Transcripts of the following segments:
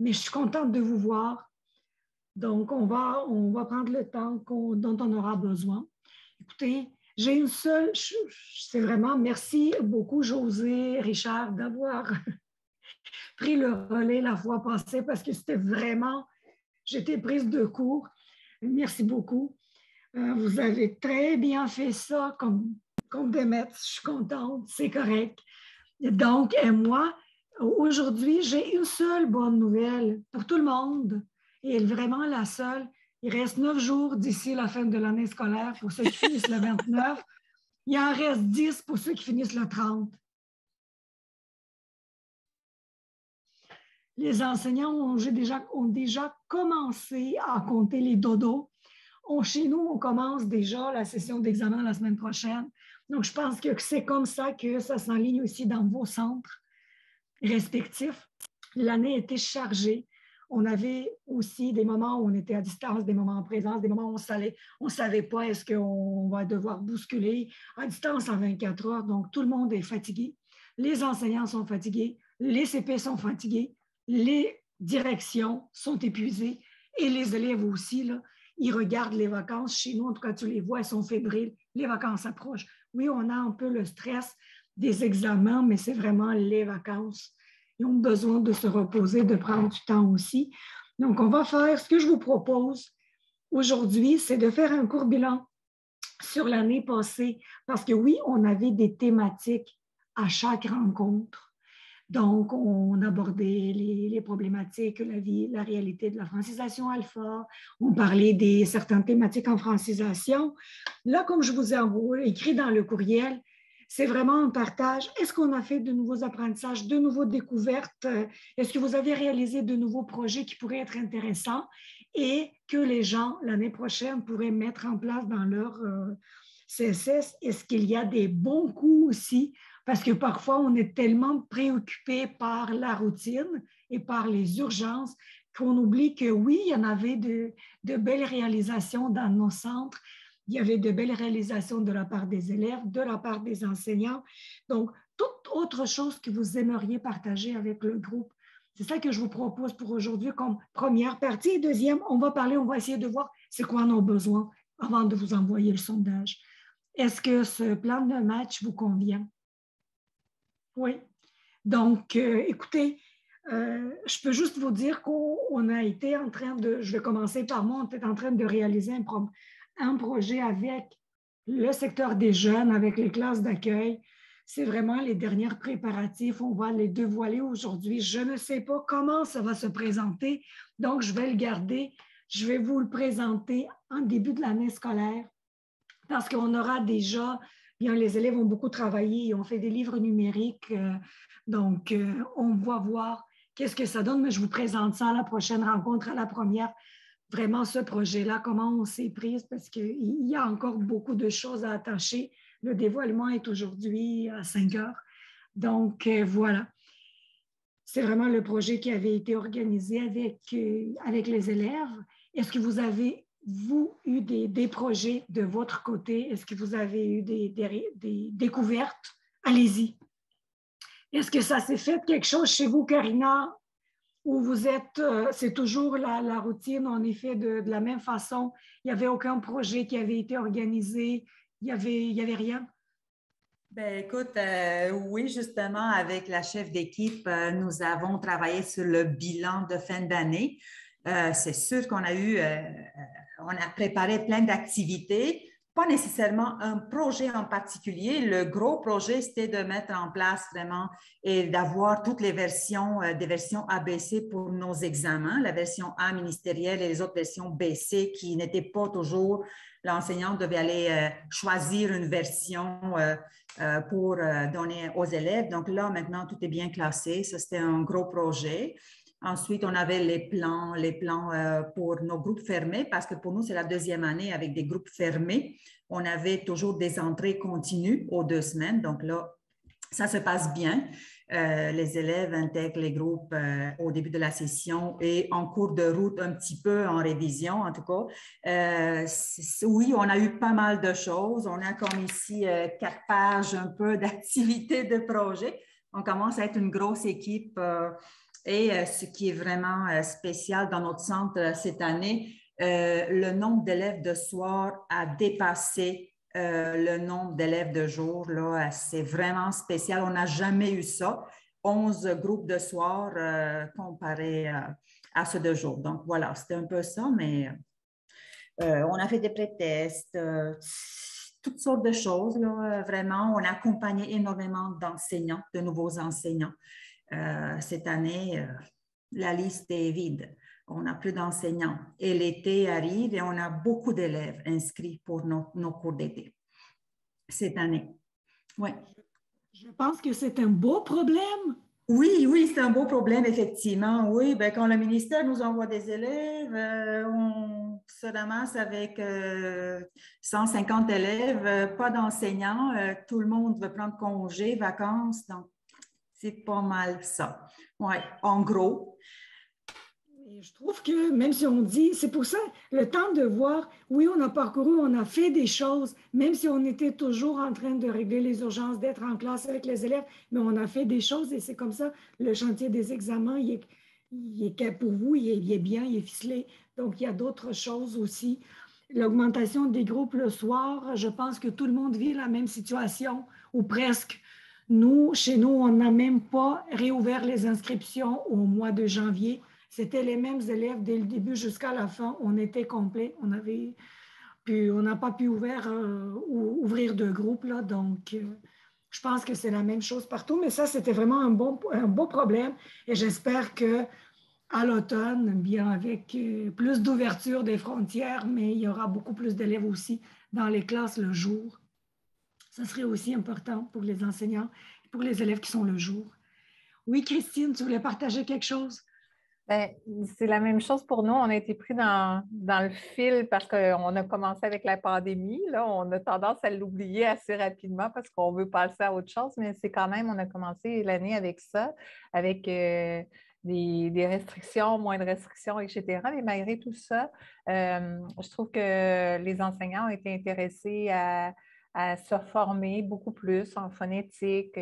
mais je suis contente de vous voir. Donc, on va prendre le temps dont on aura besoin. Écoutez, j'ai une seule, c'est vraiment merci beaucoup, José, Richard, d'avoir pris le relais la fois passée parce que c'était vraiment, j'étais prise de court. Merci beaucoup. Vous avez très bien fait ça comme Demet. Je suis contente, c'est correct. Donc, et moi, aujourd'hui, j'ai une seule bonne nouvelle pour tout le monde et vraiment la seule. Il reste 9 jours d'ici la fin de l'année scolaire pour ceux qui finissent le 29. Il en reste 10 pour ceux qui finissent le 30. Les enseignants ont déjà commencé à compter les dodos. Chez nous, on commence déjà la session d'examen la semaine prochaine. Donc, je pense que c'est comme ça que ça s'enligne aussi dans vos centres respectifs. L'année était chargée. On avait aussi des moments où on était à distance, des moments en présence, des moments où on ne savait pas est-ce qu'on va devoir bousculer à distance en 24 heures. Donc, tout le monde est fatigué. Les enseignants sont fatigués, les CP sont fatigués, les directions sont épuisées et les élèves aussi, là, ils regardent les vacances. Chez nous, en tout cas, tu les vois, elles sont fébriles. Les vacances approchent. Oui, on a un peu le stress des examens, mais c'est vraiment les vacances. Ils ont besoin de se reposer, de prendre du temps aussi. Donc, on va faire ce que je vous propose aujourd'hui, c'est de faire un court bilan sur l'année passée. Parce que oui, on avait des thématiques à chaque rencontre. Donc, on abordait les problématiques, la réalité de la francisation alpha. On parlait des certaines thématiques en francisation. Là, comme je vous ai écrit dans le courriel, c'est vraiment un partage. Est-ce qu'on a fait de nouveaux apprentissages, de nouvelles découvertes? Est-ce que vous avez réalisé de nouveaux projets qui pourraient être intéressants et que les gens, l'année prochaine, pourraient mettre en place dans leur CSS? Est-ce qu'il y a des bons coups aussi? Parce que parfois, on est tellement préoccupé par la routine et par les urgences qu'on oublie que oui, il y en avait de belles réalisations dans nos centres. Il y avait de belles réalisations de la part des élèves, de la part des enseignants. Donc, toute autre chose que vous aimeriez partager avec le groupe. C'est ça que je vous propose pour aujourd'hui comme première partie. Et deuxième, on va essayer de voir c'est quoi nos besoins avant de vous envoyer le sondage. Est-ce que ce plan de match vous convient? Oui. Donc, écoutez, je peux juste vous dire qu'on a été en train de, je vais commencer par moi, on était en train de réaliser un projet avec le secteur des jeunes, avec les classes d'accueil. C'est vraiment les derniers préparatifs. On va les dévoiler aujourd'hui. Je ne sais pas comment ça va se présenter, donc je vais le garder. Je vais vous le présenter en début de l'année scolaire parce qu'on aura déjà... Bien, les élèves ont beaucoup travaillé, ont fait des livres numériques. Donc, on va voir qu'est-ce que ça donne, mais je vous présente ça à la prochaine rencontre, à la première. Vraiment, ce projet-là, comment on s'est prise, parce qu'il y a encore beaucoup de choses à attacher. Le dévoilement est aujourd'hui à 5 heures. Donc, voilà. C'est vraiment le projet qui avait été organisé avec les élèves. Est-ce que vous avez eu des projets de votre côté? Est-ce que vous avez eu des découvertes? Allez-y. Est-ce que ça s'est fait quelque chose chez vous, Karina, où vous êtes, c'est toujours la routine, en effet, de la même façon? Il n'y avait aucun projet qui avait été organisé? Il y avait rien? Ben, écoute, oui, justement, avec la chef d'équipe, nous avons travaillé sur le bilan de fin d'année. C'est sûr qu'on on a préparé plein d'activités, pas nécessairement un projet en particulier. Le gros projet, c'était de mettre en place vraiment et d'avoir toutes les versions, des versions ABC pour nos examens, la version A ministérielle et les autres versions BC qui n'étaient pas toujours, l'enseignant devait aller choisir une version pour donner aux élèves. Donc là, maintenant, tout est bien classé. Ça, c'était un gros projet. Ensuite, on avait les plans pour nos groupes fermés, parce que pour nous, c'est la deuxième année avec des groupes fermés. On avait toujours des entrées continues aux 2 semaines. Donc là, ça se passe bien. Les élèves intègrent les groupes au début de la session et en cours de route, un petit peu en révision, en tout cas. Oui, on a eu pas mal de choses. On a comme ici 4 pages un peu d'activités de projet. On commence à être une grosse équipe Et ce qui est vraiment spécial dans notre centre cette année, le nombre d'élèves de soir a dépassé le nombre d'élèves de jour. Là, c'est vraiment spécial. On n'a jamais eu ça. 11 groupes de soir comparé à ceux de jour. Donc, voilà, c'était un peu ça, mais on a fait des pré-tests, toutes sortes de choses. Là, vraiment, on a accompagné énormément d'enseignants, de nouveaux enseignants. Cette année, la liste est vide. On n'a plus d'enseignants. Et l'été arrive et on a beaucoup d'élèves inscrits pour nos cours d'été cette année. Oui. Je pense que c'est un beau problème. Oui, oui, c'est un beau problème, effectivement. Oui, ben, quand le ministère nous envoie des élèves, on se ramasse avec 150 élèves, pas d'enseignants, tout le monde veut prendre congé, vacances, donc c'est pas mal ça. Oui, en gros. Et je trouve que même si on dit, c'est pour ça, le temps de voir, oui, on a parcouru, on a fait des choses, même si on était toujours en train de régler les urgences, d'être en classe avec les élèves, mais on a fait des choses et c'est comme ça, le chantier des examens, pour vous, il est bien, il est ficelé. Donc, il y a d'autres choses aussi. L'augmentation des groupes le soir, je pense que tout le monde vit la même situation, ou presque. Nous, chez nous, on n'a même pas réouvert les inscriptions au mois de janvier. C'était les mêmes élèves dès le début jusqu'à la fin. On était complet. On n'a pas pu ouvrir de groupe, là. Donc, je pense que c'est la même chose partout. Mais ça, c'était vraiment un beau problème. Et j'espère qu'à l'automne, bien avec plus d'ouverture des frontières, mais il y aura beaucoup plus d'élèves aussi dans les classes le jour. Ça serait aussi important pour les enseignants et pour les élèves qui sont le jour. Oui, Christine, tu voulais partager quelque chose? Ben, c'est la même chose pour nous. On a été pris dans le fil parce qu'on a commencé avec la pandémie. Là, on a tendance à l'oublier assez rapidement parce qu'on veut passer à autre chose, mais c'est quand même, on a commencé l'année avec ça, avec des restrictions, moins de restrictions, etc. Mais malgré tout ça, je trouve que les enseignants ont été intéressés à se former beaucoup plus en phonétique,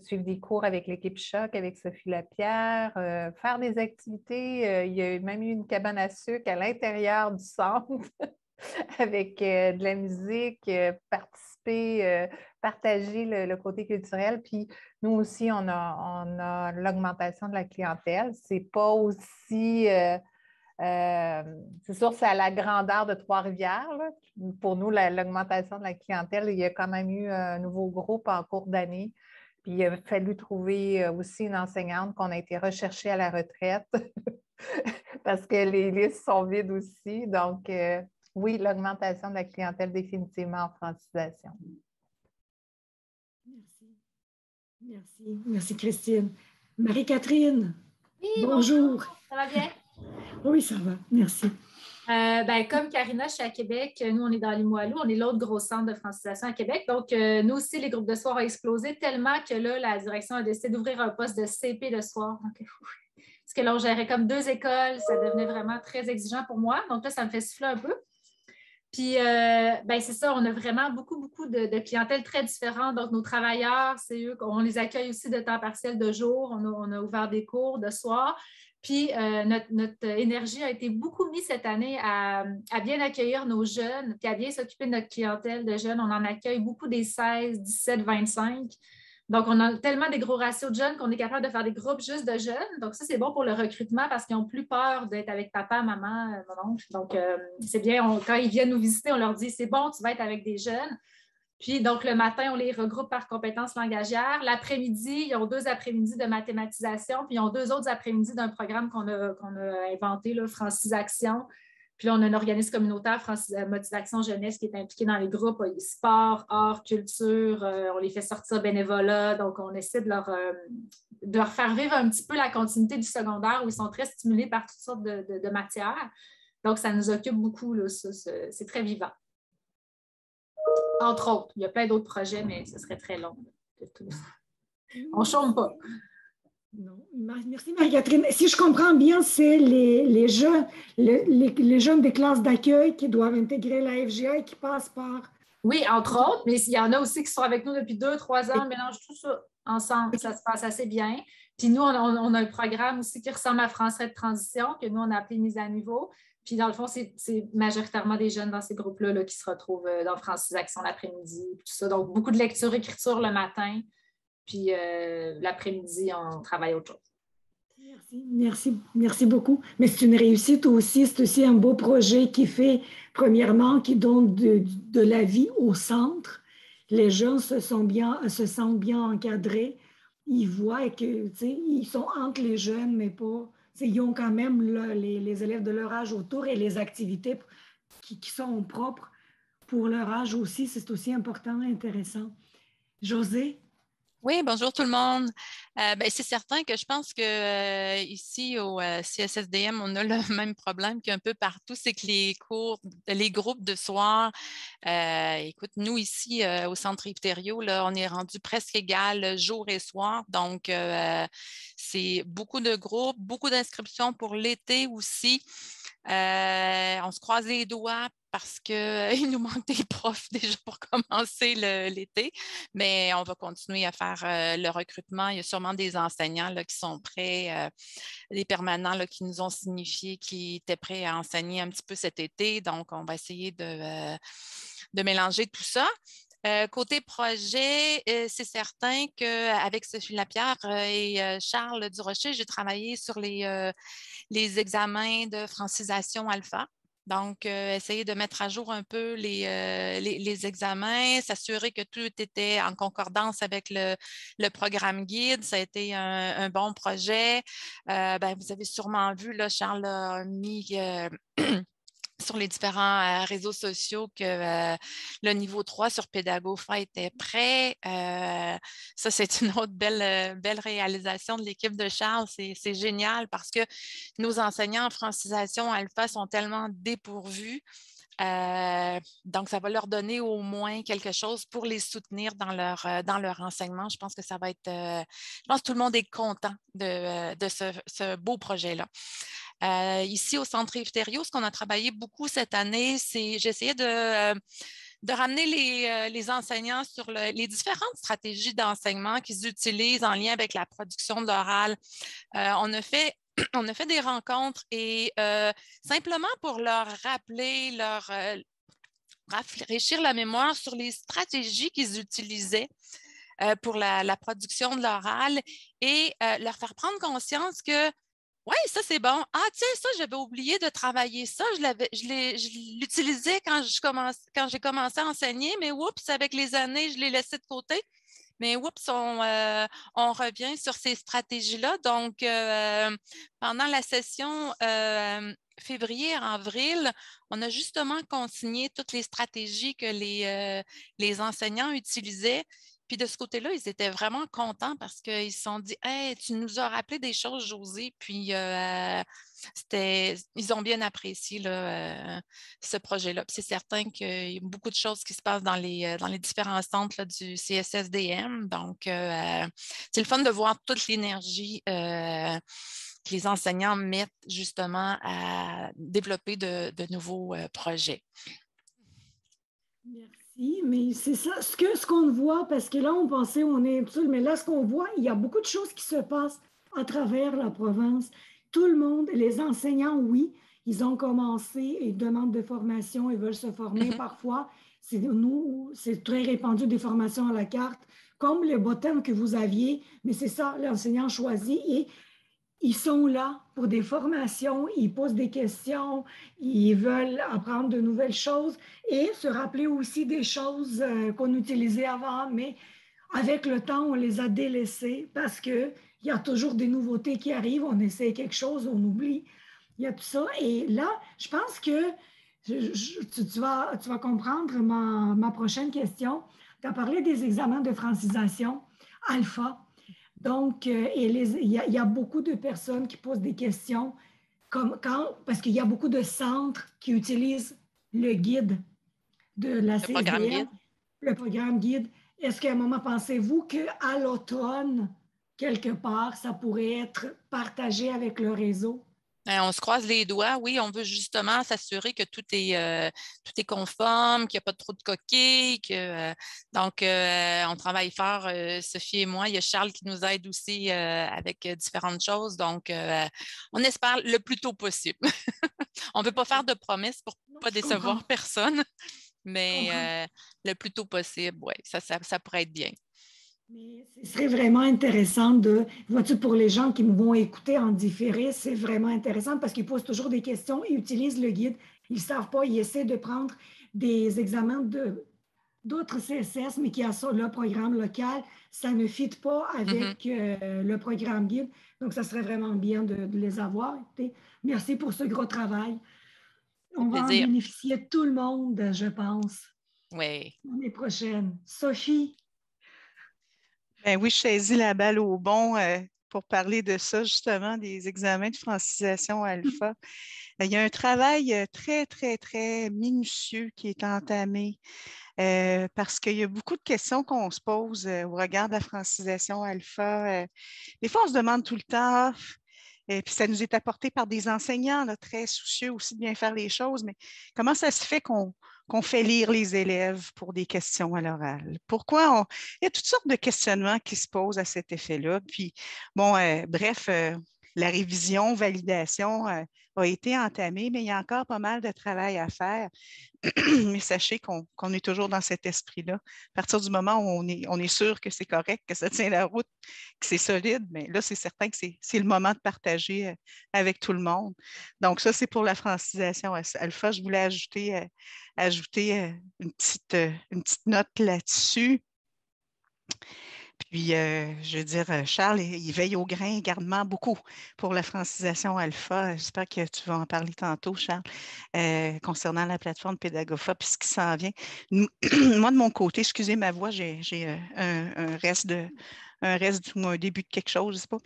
suivre des cours avec l'équipe Choc, avec Sophie Lapierre, faire des activités. Il y a même eu une cabane à sucre à l'intérieur du centre avec de la musique, participer, partager le côté culturel. Puis nous aussi, on a l'augmentation de la clientèle. C'est pas aussi... c'est sûr, c'est à la grandeur de Trois-Rivières. Pour nous, l'augmentation de la clientèle, il y a quand même eu un nouveau groupe en cours d'année. Puis il a fallu trouver aussi une enseignante qu'on a été recherchée à la retraite parce que les listes sont vides aussi. Donc, oui, l'augmentation de la clientèle définitivement en francisation. Merci. Merci. Merci, Christine. Marie-Catherine, oui, bonjour. Ça va bien? Oui, ça va. Merci. Comme Karina, je suis à Québec. Nous, on est dans Limoilou. On est l'autre gros centre de francisation à Québec. Donc, nous aussi, les groupes de soir ont explosé tellement que là, la direction a décidé d'ouvrir un poste de CP de soir. Donc, parce que là, on gérait comme 2 écoles. Ça devenait vraiment très exigeant pour moi. Donc là, ça me fait souffler un peu. Puis, c'est ça, on a vraiment beaucoup de clientèle très différente. Donc, nos travailleurs, c'est eux, on les accueille aussi de temps partiel de jour. On a ouvert des cours de soir. Puis, notre énergie a été beaucoup mise cette année à bien accueillir nos jeunes, puis à bien s'occuper de notre clientèle de jeunes. On en accueille beaucoup des 16, 17, 25. Donc, on a tellement des gros ratios de jeunes qu'on est capable de faire des groupes juste de jeunes. Donc, ça, c'est bon pour le recrutement parce qu'ils n'ont plus peur d'être avec papa, maman, mon oncle. Donc, c'est bien. Quand ils viennent nous visiter, on leur dit, c'est bon, tu vas être avec des jeunes. Puis, donc, le matin, on les regroupe par compétences langagières. L'après-midi, ils ont 2 après-midi de mathématisation, puis ils ont 2 autres après-midi d'un programme qu'on a inventé, là, Francisaction. Puis là, on a un organisme communautaire, Motivation Jeunesse, qui est impliqué dans les groupes sport, art, culture. On les fait sortir bénévolat. Donc, on essaie de leur faire vivre un petit peu la continuité du secondaire où ils sont très stimulés par toutes sortes de matières. Donc, ça nous occupe beaucoup. Là, c'est très vivant. Entre autres. Il y a plein d'autres projets, mais ce serait très long. On ne chôme pas. Non. Merci Marie-Catherine. Si je comprends bien, c'est les jeunes des classes d'accueil qui doivent intégrer la FGA et qui passent par... Oui, entre autres, mais il y en a aussi qui sont avec nous depuis 2-3 ans, on mélange tout ça. ensemble. Ça se passe assez bien. Puis nous, on a un programme aussi qui ressemble à Français de transition, que nous, on a appelé Mise à niveau. Puis dans le fond, c'est majoritairement des jeunes dans ces groupes-là là, qui se retrouvent dans Francisation l'après-midi, tout ça. Donc, beaucoup de lecture, écriture le matin. Puis l'après-midi, on travaille autre chose. Merci beaucoup. Mais c'est une réussite aussi, c'est aussi un beau projet qui fait, premièrement, qui donne de la vie au centre. Les gens se sentent bien encadrés. Ils voient que, tu sais, ils sont entre les jeunes, mais pas, ils ont quand même les élèves de leur âge autour et les activités qui sont propres pour leur âge aussi. C'est aussi important et intéressant. Josée? Oui, bonjour tout le monde. C'est certain que je pense que ici au CSSDM, on a le même problème qu'un peu partout, c'est que les groupes de soir, écoute, nous ici au Centre Yves-Thériault, là, on est rendu presque égal jour et soir. Donc, c'est beaucoup de groupes, beaucoup d'inscriptions pour l'été aussi. On se croise les doigts parce qu'il nous manque des profs déjà pour commencer l'été, mais on va continuer à faire le recrutement. Il y a sûrement des enseignants là, qui sont prêts, des permanents là, qui nous ont signifié qu'ils étaient prêts à enseigner un petit peu cet été. Donc, on va essayer de mélanger tout ça. Côté projet, c'est certain qu'avec Sophie Lapierre et Charles Durocher, j'ai travaillé sur les examens de francisation alpha. Donc, essayer de mettre à jour un peu les examens, s'assurer que tout était en concordance avec le programme guide. Ça a été un bon projet. Vous avez sûrement vu, là, Charles a mis sur les différents réseaux sociaux que le niveau 3 sur Pédagofa était prêt. Ça, c'est une autre belle réalisation de l'équipe de Charles. C'est génial parce que nos enseignants en francisation alpha sont tellement dépourvus. Donc, ça va leur donner au moins quelque chose pour les soutenir dans leur enseignement. Je pense que ça va être... je pense que tout le monde est content de ce beau projet-là. Ici, au Centre Yves-Thériault, ce qu'on a travaillé beaucoup cette année, c'est j'essayais de ramener les enseignants sur les différentes stratégies d'enseignement qu'ils utilisent en lien avec la production de l'oral. On a fait des rencontres et simplement pour leur rappeler, rafraîchir la mémoire sur les stratégies qu'ils utilisaient pour la production de l'oral et leur faire prendre conscience que oui, ça c'est bon. Ah, tiens, ça, j'avais oublié de travailler ça. Je l'utilisais quand j'ai commencé à enseigner, mais oups, avec les années, je l'ai laissé de côté. Mais oups, on revient sur ces stratégies-là. Donc, pendant la session février-avril, on a justement consigné toutes les stratégies que les enseignants utilisaient. Puis de ce côté-là, ils étaient vraiment contents parce qu'ils se sont dit « Hey, tu nous as rappelé des choses, Josée. » Puis ils ont bien apprécié là, ce projet-là. Puis c'est certain qu'il y a beaucoup de choses qui se passent dans les différents centres là, du CSSDM. Donc, c'est le fun de voir toute l'énergie que les enseignants mettent justement à développer de nouveaux projets. Merci, mais c'est ça, ce qu'on voit, parce que là, on pensait, on est seul, mais là, ce qu'on voit, il y a beaucoup de choses qui se passent à travers la province. Tout le monde, les enseignants, oui, ils ont commencé, ils demandent de formation, ils veulent se former parfois. C'est très répandu des formations à la carte, comme le bottom que vous aviez, mais c'est ça, l'enseignant choisit et ils sont là pour des formations, ils posent des questions, ils veulent apprendre de nouvelles choses et se rappeler aussi des choses qu'on utilisait avant, mais avec le temps, on les a délaissées parce qu'il y a toujours des nouveautés qui arrivent, on essaie quelque chose, on oublie. Il y a tout ça. Et là, je pense que tu vas comprendre ma prochaine question. Tu as parlé des examens de francisation alpha. Donc, il y a beaucoup de personnes qui posent des questions parce qu'il y a beaucoup de centres qui utilisent le guide de la CSDM, le programme guide. Est-ce qu'à un moment, pensez-vous qu'à l'automne, quelque part, ça pourrait être partagé avec le réseau? On se croise les doigts. Oui, on veut justement s'assurer que tout est conforme, qu'il n'y a pas trop de coquilles. Donc, on travaille fort, Sophie et moi. Il y a Charles qui nous aide aussi avec différentes choses. Donc, on espère le plus tôt possible. On ne veut pas faire de promesses pour ne pas décevoir personne, mais le plus tôt possible, oui, ça pourrait être bien. Mais ce serait vraiment intéressant vois-tu, pour les gens qui me vont écouter en différé, c'est vraiment intéressant parce qu'ils posent toujours des questions, ils utilisent le guide, ils ne savent pas, ils essaient de prendre des examens d'autres CSS, mais qui a ça, le programme local, ça ne fit pas avec le programme guide. Donc, ça serait vraiment bien de les avoir. Écoutez, merci pour ce gros travail. On va en bénéficier tout le monde, je pense. Oui. L'année prochaine. Sophie? Ben oui, je saisis la balle au bon pour parler de ça, justement, des examens de francisation alpha. Il y a un travail très, très, très minutieux qui est entamé parce qu'il y a beaucoup de questions qu'on se pose au regard de la francisation alpha. Des fois, on se demande tout le temps, et puis ça nous est apporté par des enseignants là, très soucieux aussi de bien faire les choses, mais comment ça se fait qu'on fait lire les élèves pour des questions à l'oral? Pourquoi il y a toutes sortes de questionnements qui se posent à cet effet-là. Puis, bon, bref, la révision, validation a été entamée, mais il y a encore pas mal de travail à faire. Mais sachez qu'on est toujours dans cet esprit-là. À partir du moment où on est sûr que c'est correct, que ça tient la route, que c'est solide, mais là, c'est certain que c'est le moment de partager avec tout le monde. Donc, ça, c'est pour la francisation alpha. Je voulais ajouter une petite note là-dessus. Puis, je veux dire, Charles, il veille au grain également beaucoup pour la francisation alpha. J'espère que tu vas en parler tantôt, Charles, concernant la plateforme Pédagofa, puis ce qui s'en vient. Moi, de mon côté, excusez ma voix, j'ai un reste ou un début de quelque chose, je ne sais pas.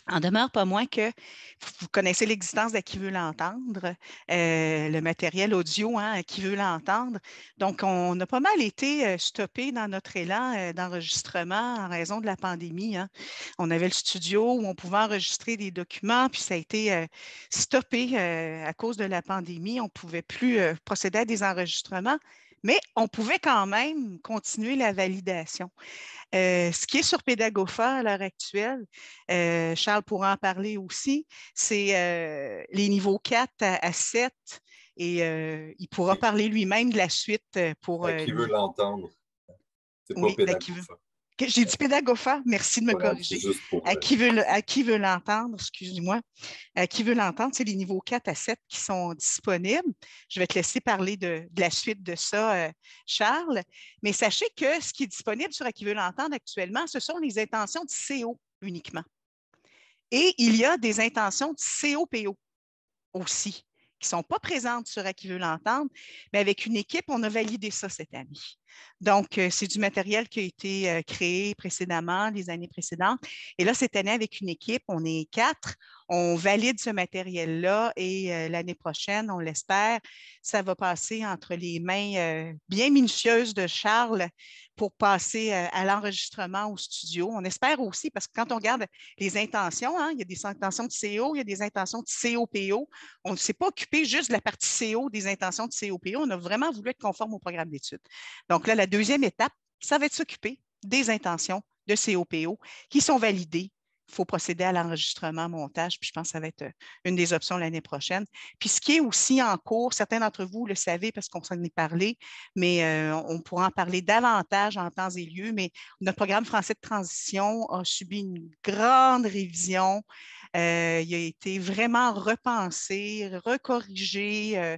En demeure pas moins que vous connaissez l'existence d'À qui veut l'entendre, le matériel audio, hein, À qui veut l'entendre. Donc, on a pas mal été stoppé dans notre élan d'enregistrement en raison de la pandémie. Hein. On avait le studio où on pouvait enregistrer des documents, puis ça a été stoppé à cause de la pandémie. On ne pouvait plus procéder à des enregistrements, mais on pouvait quand même continuer la validation. Ce qui est sur Pédagofa à l'heure actuelle, Charles pourra en parler aussi, c'est les niveaux 4 à 7 et il pourra parler lui-même de la suite pour... À qui veut l'entendre. C'est pas Pédagofa. J'ai dit Pédagofa, merci de me corriger. À qui veut l'entendre, excuse-moi. À qui veut l'entendre, c'est les niveaux 4 à 7 qui sont disponibles. Je vais te laisser parler de la suite de ça, Charles. Mais sachez que ce qui est disponible sur À qui veut l'entendre actuellement, ce sont les intentions de CO uniquement. Et il y a des intentions de COPO aussi, qui ne sont pas présentes sur À qui veut l'entendre, mais avec une équipe, on a validé ça cette année. Donc, c'est du matériel qui a été créé précédemment, les années précédentes. Et là, cette année, avec une équipe, on est 4. On valide ce matériel-là et l'année prochaine, on l'espère, ça va passer entre les mains bien minutieuses de Charles pour passer à l'enregistrement au studio. On espère aussi, parce que quand on regarde les intentions, hein, il y a des intentions de CO, il y a des intentions de COPO. On ne s'est pas occupé juste de la partie CO des intentions de COPO. On a vraiment voulu être conforme au programme d'études. Donc là, la deuxième étape, ça va être s'occuper des intentions de COPO qui sont validées. Il faut procéder à l'enregistrement, montage, puis je pense que ça va être une des options l'année prochaine. Puis ce qui est aussi en cours, certains d'entre vous le savez parce qu'on s'en est parlé, mais on pourra en parler davantage en temps et lieu, mais notre programme français de transition a subi une grande révision. Il a été vraiment repensé, recorrigé.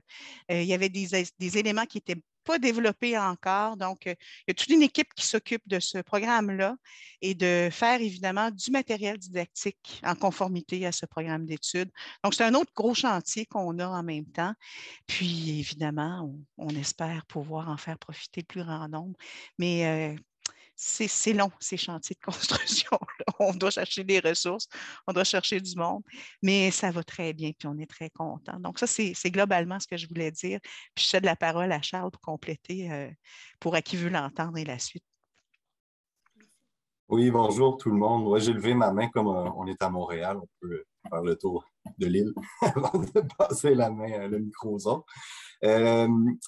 Il y avait des éléments qui étaient pas développé encore. Donc, il y a toute une équipe qui s'occupe de ce programme-là et de faire évidemment du matériel didactique en conformité à ce programme d'études. Donc, c'est un autre gros chantier qu'on a en même temps. Puis, évidemment, on espère pouvoir en faire profiter le plus grand nombre. Mais c'est long, ces chantiers de construction. On doit chercher des ressources, on doit chercher du monde, mais ça va très bien, puis on est très contents. Donc, ça, c'est globalement ce que je voulais dire. Puis, je cède la parole à Charles pour compléter, pour À qui veut l'entendre et la suite. Oui, bonjour tout le monde. Moi, j'ai levé ma main comme on est à Montréal, on peut faire le tour de l'île avant de passer le micro aux autres.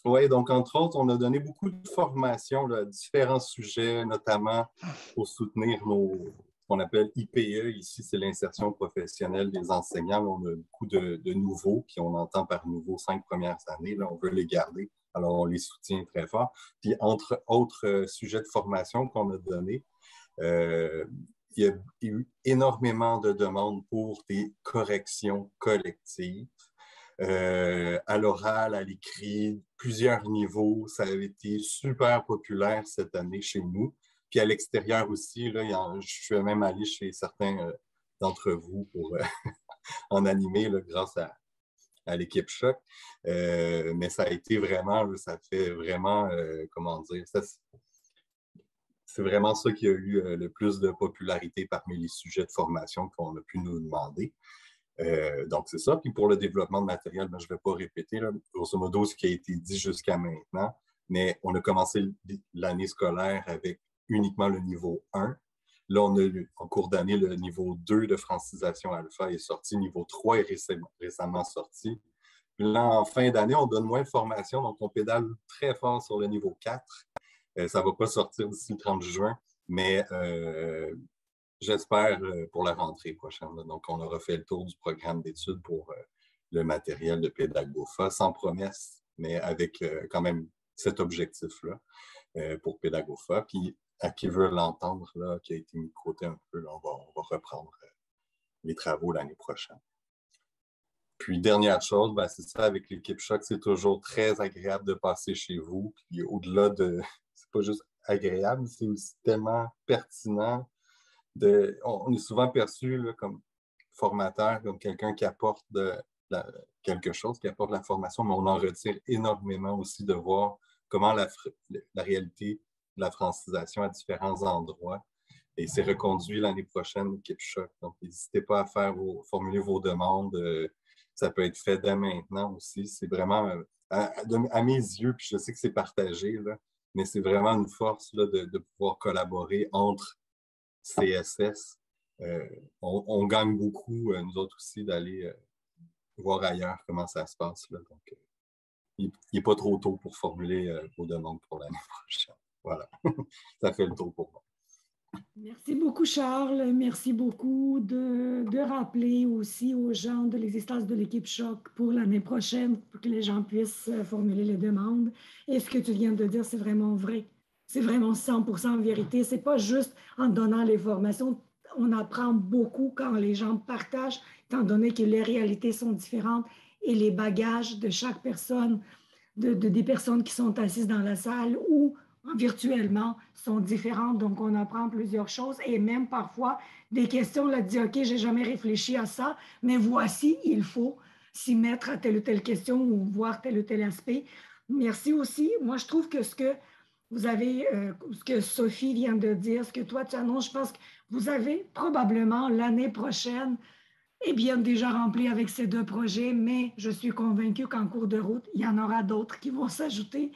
Oui, donc entre autres, on a donné beaucoup de formations là, à différents sujets, notamment pour soutenir ce qu'on appelle IPE. Ici, c'est l'insertion professionnelle des enseignants. Là, on a beaucoup de nouveaux, puis on entend par nouveaux 5 premières années. Là, on veut les garder, alors on les soutient très fort. Puis entre autres sujets de formation qu'on a donnés, il y a eu énormément de demandes pour des corrections collectives. À l'oral, à l'écrit, plusieurs niveaux. Ça a été super populaire cette année chez nous. Puis à l'extérieur aussi, là, je suis même allé chez certains d'entre vous pour en animer là, grâce à l'équipe Choc. Mais ça a été vraiment, là, ça fait vraiment, comment dire, c'est vraiment ça qui a eu le plus de popularité parmi les sujets de formation qu'on a pu nous demander. Donc, c'est ça. Puis pour le développement de matériel, je ne vais pas répéter, là, grosso modo, ce qui a été dit jusqu'à maintenant, mais on a commencé l'année scolaire avec uniquement le niveau 1. Là, on a eu en cours d'année le niveau 2 de francisation alpha est sorti, niveau 3 est récemment sorti. Puis là, en fin d'année, on donne moins de formation, donc on pédale très fort sur le niveau 4. Ça ne va pas sortir d'ici le 30 juin, mais j'espère pour la rentrée prochaine. Là. Donc, on aura fait le tour du programme d'études pour le matériel de Pédagofa, sans promesse, mais avec quand même cet objectif-là pour Pédagofa. Puis, à qui veut l'entendre, là, qui a été mis de côté un peu, là, on va reprendre les travaux l'année prochaine. Puis, dernière chose, c'est ça, avec l'équipe Choc, c'est toujours très agréable de passer chez vous. Puis, au-delà de... C'est pas juste agréable, c'est aussi tellement pertinent. On est souvent perçu là, comme formateur, comme quelqu'un qui apporte quelque chose, qui apporte la formation, mais on en retire énormément aussi de voir comment la réalité de la francisation à différents endroits. Et c'est reconduit l'année prochaine, l'équipe Choc. Donc, n'hésitez pas à formuler vos demandes. Ça peut être fait dès maintenant aussi. C'est vraiment, à mes yeux, puis je sais que c'est partagé, là, mais c'est vraiment une force là, de pouvoir collaborer entre CSS. On gagne beaucoup, nous autres aussi, d'aller voir ailleurs comment ça se passe. Là. Donc, il n'est pas trop tôt pour formuler vos demandes pour l'année prochaine. Voilà, ça fait le tour pour moi. Merci beaucoup, Charles. Merci beaucoup de rappeler aussi aux gens de l'existence de l'équipe Choc pour l'année prochaine, pour que les gens puissent formuler les demandes. Et ce que tu viens de dire, c'est vraiment vrai. C'est vraiment 100% vérité. Ce n'est pas juste en donnant les formations. On apprend beaucoup quand les gens partagent, étant donné que les réalités sont différentes et les bagages de chaque personne, des personnes qui sont assises dans la salle ou virtuellement sont différentes. Donc, on apprend plusieurs choses et même parfois des questions, on a dit, OK, j'ai jamais réfléchi à ça, mais voici, il faut s'y mettre à telle ou telle question ou voir tel ou tel aspect. Merci aussi. Moi, je trouve que ce que vous avez, ce que Sophie vient de dire, ce que toi tu annonces, je pense que vous avez probablement l'année prochaine bien déjà rempli avec ces 2 projets, mais je suis convaincue qu'en cours de route, il y en aura d'autres qui vont s'ajouter.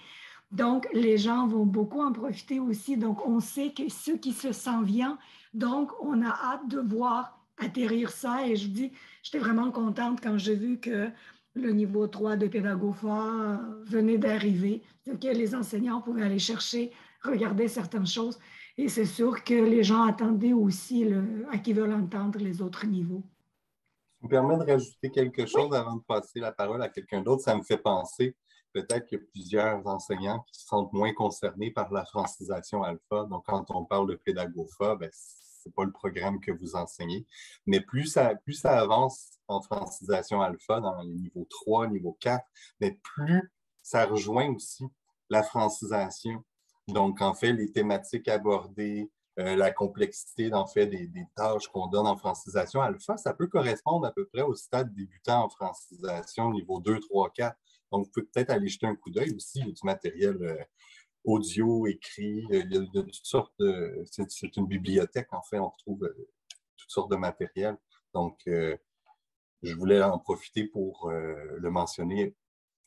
Donc, les gens vont beaucoup en profiter aussi. Donc, on sait que ce qui s'en vient, donc, on a hâte de voir atterrir ça. Et je dis, j'étais vraiment contente quand j'ai vu que le niveau 3 de Pédagofa venait d'arriver, que les enseignants pouvaient aller chercher, regarder certaines choses. Et c'est sûr que les gens attendaient aussi à qui veulent entendre les autres niveaux. Je me permets de rajouter quelque chose avant de passer la parole à quelqu'un d'autre. Ça me fait penser peut-être qu'il y a plusieurs enseignants qui se sentent moins concernés par la francisation alpha. Donc, quand on parle de Pédagofa, ce n'est pas le programme que vous enseignez. Mais plus ça avance en francisation alpha dans les niveaux 3, niveau 4, mais plus ça rejoint aussi la francisation. Donc, en fait, les thématiques abordées, la complexité, en fait, des tâches qu'on donne en francisation alpha, ça peut correspondre à peu près au stade débutant en francisation, niveau 2, 3, 4. Donc, vous pouvez peut-être aller jeter un coup d'œil aussi. Il y a du matériel audio, écrit. Il y a toutes sortes de... C'est une bibliothèque, en fait. On retrouve toutes sortes de matériel. Donc, je voulais en profiter pour le mentionner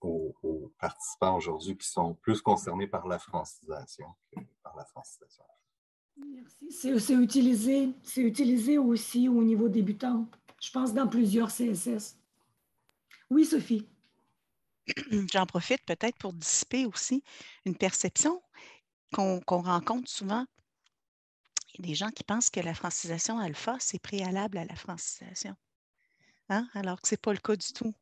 aux participants aujourd'hui qui sont plus concernés par la francisation que par la francisation. Merci. C'est utilisé aussi au niveau débutant. je pense, dans plusieurs CSS. Oui, Sophie. J'en profite peut-être pour dissiper aussi une perception qu'on rencontre souvent. Il y a des gens qui pensent que la francisation alpha, c'est préalable à la francisation. Hein? Alors que ce n'est pas le cas du tout.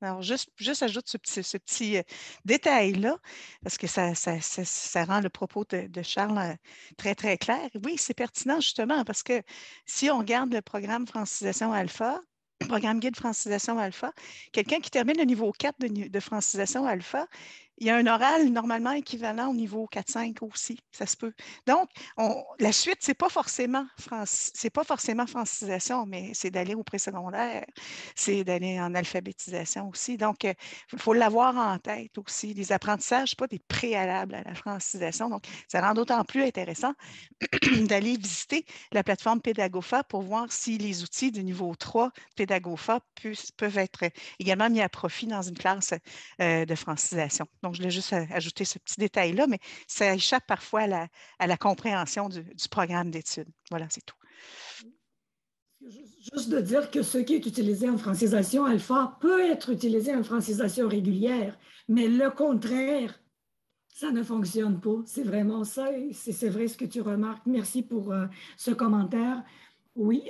Alors, juste ajoute ce petit détail-là, parce que ça rend le propos de Charles très, très clair. Oui, c'est pertinent justement, parce que si on regarde le programme Francisation Alpha, le programme guide Francisation Alpha, quelqu'un qui termine le niveau 4 de Francisation Alpha, il y a un oral normalement équivalent au niveau 4-5 aussi, ça se peut. Donc, la suite, ce n'est pas forcément francisation, mais c'est d'aller au présecondaire, c'est d'aller en alphabétisation aussi. Donc, il faut l'avoir en tête aussi. Les apprentissages, ce pas des préalables à la francisation. Donc, ça rend d'autant plus intéressant d'aller visiter la plateforme Pédagofa pour voir si les outils du niveau 3 Pédagofa peuvent être également mis à profit dans une classe de francisation. Donc, je voulais juste ajouter ce petit détail-là, mais ça échappe parfois à la compréhension du programme d'études. Voilà, c'est tout. Juste de dire que ce qui est utilisé en francisation alpha peut être utilisé en francisation régulière, mais le contraire, ça ne fonctionne pas. C'est vraiment ça et c'est vrai ce que tu remarques. Merci pour ce commentaire. Oui,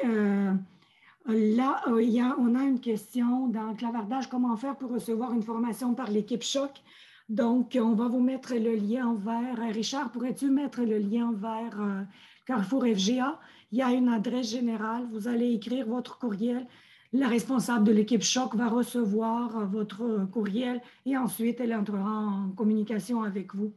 là, on a une question dans le clavardage. Comment faire pour recevoir une formation par l'équipe Choc? Donc, on va vous mettre le lien vers... Richard, pourrais-tu mettre le lien vers Carrefour FGA? Il y a une adresse générale. Vous allez écrire votre courriel. La responsable de l'équipe Choc va recevoir votre courriel et ensuite, elle entrera en communication avec vous.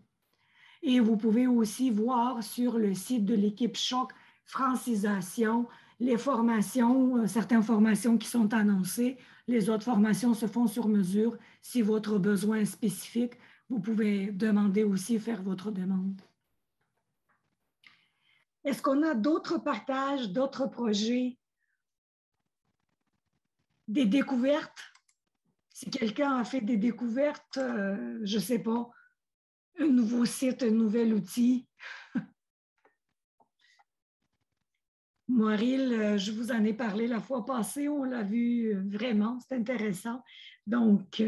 Et vous pouvez aussi voir sur le site de l'équipe Choc Francisation les formations, certaines formations qui sont annoncées. Les autres formations se font sur mesure. Si votre besoin est spécifique, vous pouvez demander aussi, faire votre demande. Est-ce qu'on a d'autres partages, d'autres projets, des découvertes? Si quelqu'un a fait des découvertes, je ne sais pas, un nouveau site, un nouvel outil. Mauril, je vous en ai parlé la fois passée, on l'a vu vraiment, c'est intéressant. Donc,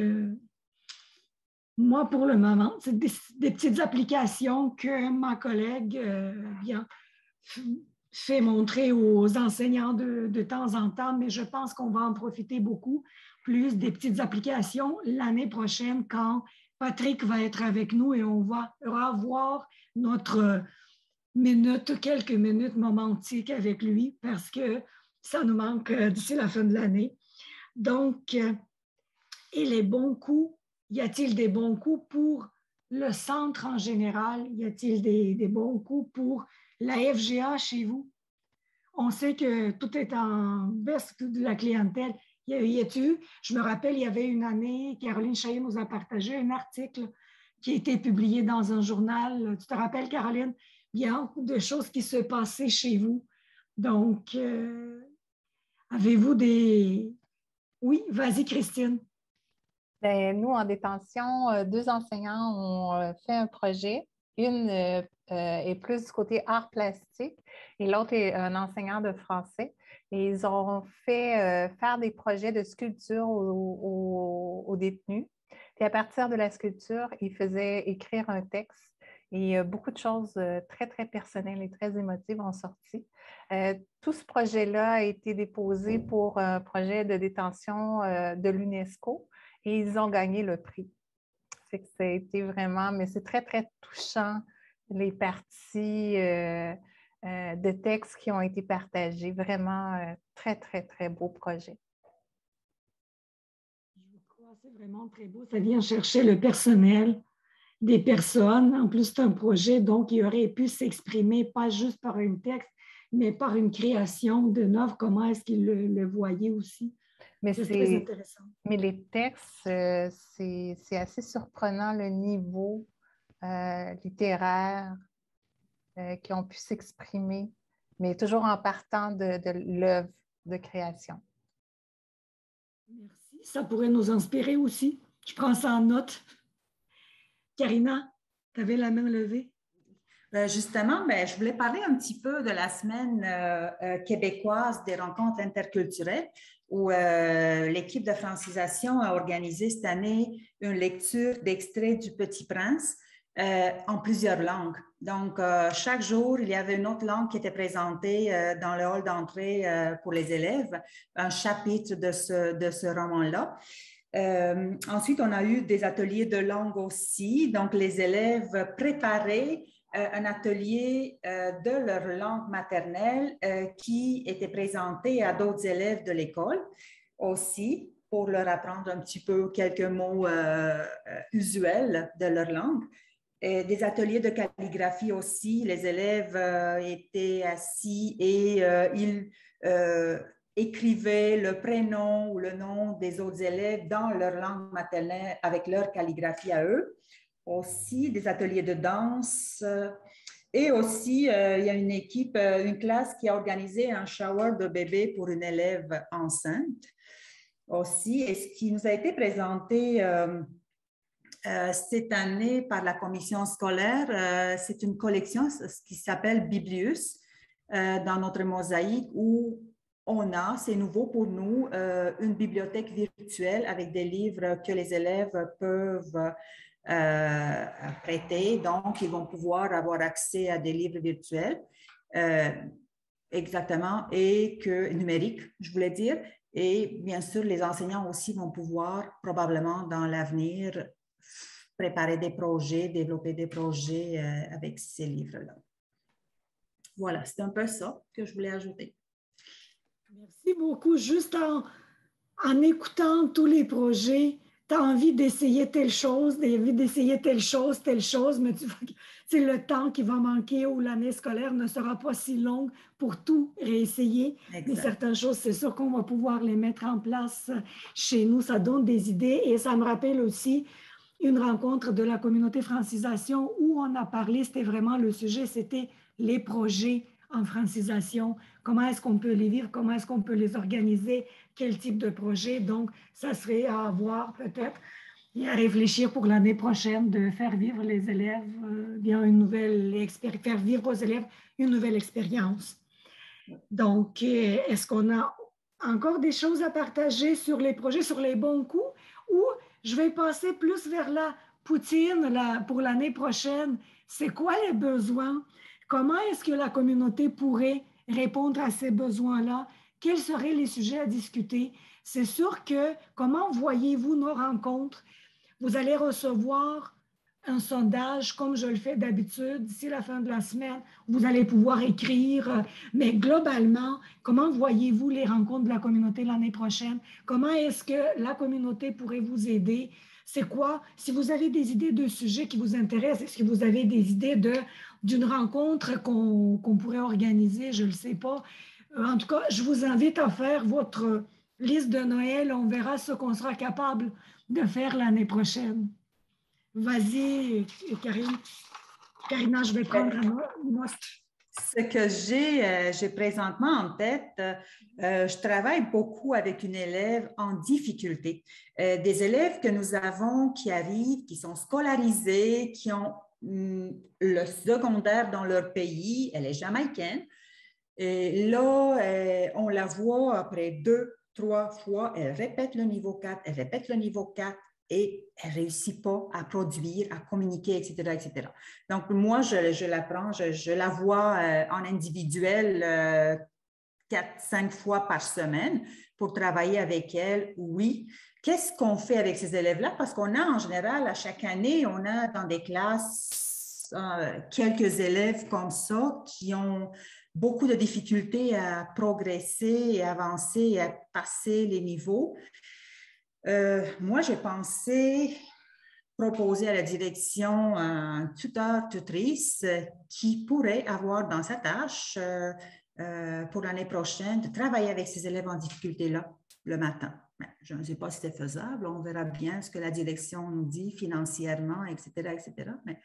moi, pour le moment, c'est des petites applications que ma collègue fait montrer aux enseignants de temps en temps, mais je pense qu'on va en profiter beaucoup, plus des petites applications l'année prochaine quand Patrick va être avec nous et on va revoir notre quelques minutes momentiques avec lui parce que ça nous manque d'ici la fin de l'année. Donc, et les bons coups, y a-t-il des bons coups pour le centre en général? Y a-t-il des bons coups pour la FGA chez vous? On sait que tout est en baisse de la clientèle. Je me rappelle, il y avait une année, Caroline Chaillet nous a partagé un article qui a été publié dans un journal. Tu te rappelles, Caroline? Il y a beaucoup de choses qui se passaient chez vous. Donc, avez-vous des... Oui, vas-y, Christine. Bien, nous, en détention, 2 enseignants ont fait un projet. Une est plus du côté art plastique et l'autre est un enseignant de français. Et ils ont fait faire des projets de sculpture aux détenus. Puis à partir de la sculpture, ils faisaient écrire un texte. Et beaucoup de choses très, très personnelles et très émotives ont sorti. Tout ce projet-là a été déposé pour un projet de détention de l'UNESCO et ils ont gagné le prix. Ça a été vraiment, mais c'est très, très touchant, les parties de textes qui ont été partagées. Vraiment, très, très, très beau projet. Je crois que c'est vraiment très beau. Ça vient chercher le personnel des personnes. En plus, c'est un projet, donc, qui aurait pu s'exprimer pas juste par un texte, mais par une création d'une œuvre. Comment est-ce qu'ils le voyaient aussi? Mais c'est très intéressant. Mais les textes, c'est assez surprenant le niveau littéraire qui ont pu s'exprimer, mais toujours en partant de l'œuvre de création. Merci. Ça pourrait nous inspirer aussi. Je prends ça en note. Karina, tu avais la main levée. Justement, je voulais parler un petit peu de la semaine québécoise des rencontres interculturelles où l'équipe de francisation a organisé cette année une lecture d'extraits du Petit Prince en plusieurs langues. Donc, chaque jour, il y avait une autre langue qui était présentée dans le hall d'entrée pour les élèves, un chapitre de ce roman-là. Ensuite, on a eu des ateliers de langue aussi. Donc, les élèves préparaient un atelier de leur langue maternelle qui était présenté à d'autres élèves de l'école aussi pour leur apprendre un petit peu quelques mots usuels de leur langue. Et des ateliers de calligraphie aussi. Les élèves étaient assis et ils écrivaient le prénom ou le nom des autres élèves dans leur langue maternelle avec leur calligraphie à eux. Aussi des ateliers de danse. Et aussi, il y a une équipe, une classe qui a organisé un shower de bébé pour une élève enceinte. Aussi, et ce qui nous a été présenté cette année par la commission scolaire, c'est une collection qui s'appelle Biblius dans notre mosaïque où on a, c'est nouveau pour nous, une bibliothèque virtuelle avec des livres que les élèves peuvent prêter. Donc, ils vont pouvoir avoir accès à des livres virtuels, exactement, et que numériques, je voulais dire. Et bien sûr, les enseignants aussi vont pouvoir probablement dans l'avenir préparer des projets, développer des projets avec ces livres-là. Voilà, c'est un peu ça que je voulais ajouter. Merci beaucoup. Juste en écoutant tous les projets, tu as envie d'essayer telle chose, mais tu vois que c'est le temps qui va manquer ou l'année scolaire ne sera pas si longue pour tout réessayer. Exact. Mais certaines choses, c'est sûr qu'on va pouvoir les mettre en place chez nous. Ça donne des idées et ça me rappelle aussi une rencontre de la communauté francisation où on a parlé, c'était vraiment le sujet, c'était les projets en francisation. Comment est-ce qu'on peut les vivre? Comment est-ce qu'on peut les organiser? Quel type de projet? Donc, ça serait à avoir peut-être et à réfléchir pour l'année prochaine de faire vivre les élèves, faire vivre aux élèves une nouvelle expérience. Donc, est-ce qu'on a encore des choses à partager sur les projets, sur les bons coups? Ou je vais passer plus vers la poutine pour l'année prochaine. C'est quoi les besoins? Comment est-ce que la communauté pourrait répondre à ces besoins-là? Quels seraient les sujets à discuter? C'est sûr que, comment voyez-vous nos rencontres? Vous allez recevoir un sondage, comme je le fais d'habitude, d'ici la fin de la semaine. Vous allez pouvoir écrire, mais globalement, comment voyez-vous les rencontres de la communauté l'année prochaine? Comment est-ce que la communauté pourrait vous aider? C'est quoi? Si vous avez des idées de sujets qui vous intéressent, est-ce que vous avez des idées d'une rencontre qu'on pourrait organiser? Je ne le sais pas. En tout cas, je vous invite à faire votre liste de Noël. On verra ce qu'on sera capable de faire l'année prochaine. Vas-y, Karine. Karina, je vais prendre moi. Ce que j'ai présentement en tête, je travaille beaucoup avec une élève en difficulté. Des élèves que nous avons qui arrivent, qui sont scolarisés, qui ont le secondaire dans leur pays. Elle est jamaïcaine. Et là, on la voit après 2, 3 fois. Elle répète le niveau 4, elle répète le niveau 4. Et elle ne réussit pas à produire, à communiquer, etc., etc. Donc, moi, je la prends, je la vois en individuel 4-5 fois par semaine pour travailler avec elle. Oui. Qu'est-ce qu'on fait avec ces élèves-là? Parce qu'on a en général, à chaque année, on a dans des classes quelques élèves comme ça qui ont beaucoup de difficultés à progresser et avancer et à passer les niveaux. Moi, j'ai pensé proposer à la direction un tuteur, tutrice qui pourrait avoir dans sa tâche pour l'année prochaine de travailler avec ces élèves en difficulté-là le matin. Je ne sais pas si c'est faisable, on verra bien ce que la direction nous dit financièrement, etc., etc. Mais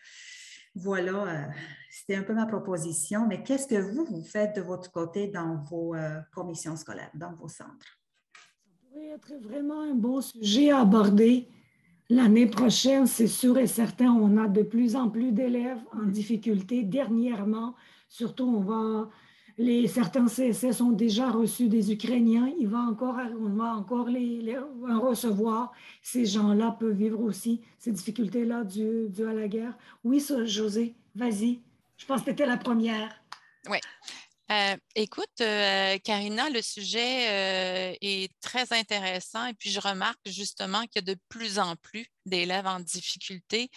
voilà, c'était un peu ma proposition. Mais qu'est-ce que vous faites de votre côté dans vos commissions scolaires, dans vos centres? Ça pourrait être vraiment un bon sujet à aborder L'année prochaine, c'est sûr et certain, on a de plus en plus d'élèves en difficulté. Dernièrement, surtout, certains CSS ont déjà reçu des Ukrainiens. On va encore les recevoir. Ces gens-là peuvent vivre aussi ces difficultés-là dues à la guerre. Oui, ça, José, vas-y. Je pense que tu étais la première. Oui. Écoute, Karina, le sujet est très intéressant et puis je remarque justement qu'il y a de plus en plus d'élèves en difficulté.